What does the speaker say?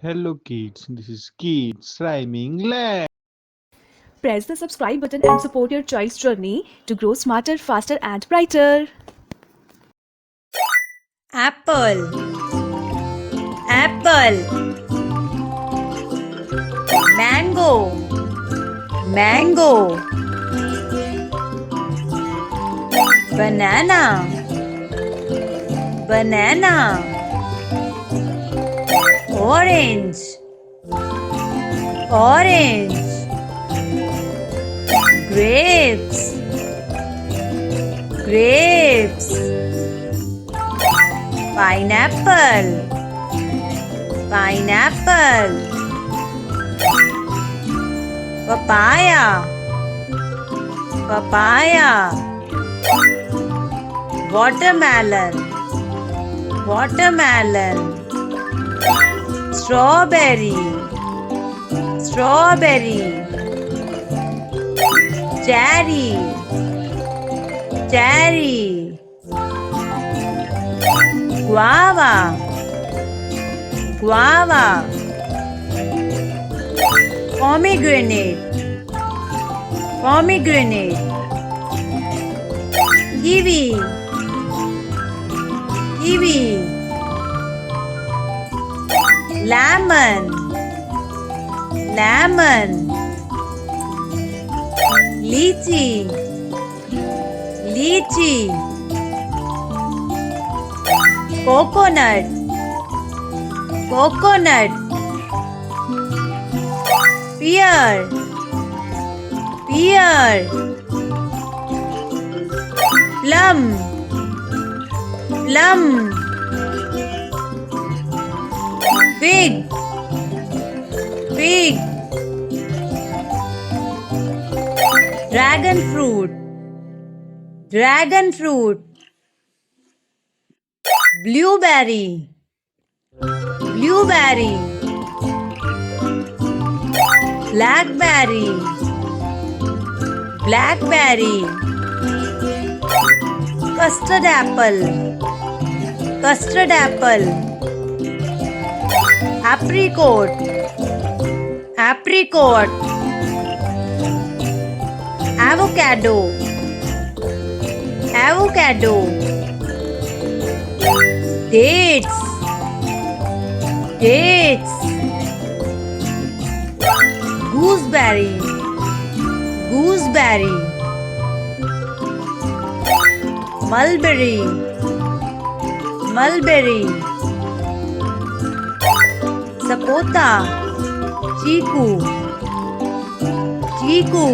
Hello kids, this is Kids Rhyming Land. Press the subscribe button and support your child's journey to grow smarter, faster, and brighter. Apple, apple. Mango, mango. Banana, banana. Orange, orange. Grapes, grapes. Pineapple, pineapple. Papaya, papaya. Watermelon, watermelon. Strawberry, strawberry. Cherry, cherry. Guava, guava. Pomegranate, pomegranate. Kiwi, kiwi. Lemon, lemon. Lychee, lychee. Coconut, coconut. Pear, pear. Plum, plum. Fig, fig. Dragon fruit, dragon fruit. Blueberry, blueberry. Blackberry, blackberry. Custard apple, custard apple. Apricot, apricot. Avocado, avocado. Dates, dates. Gooseberry, gooseberry. Mulberry, mulberry. Sapota, chiku, chiku.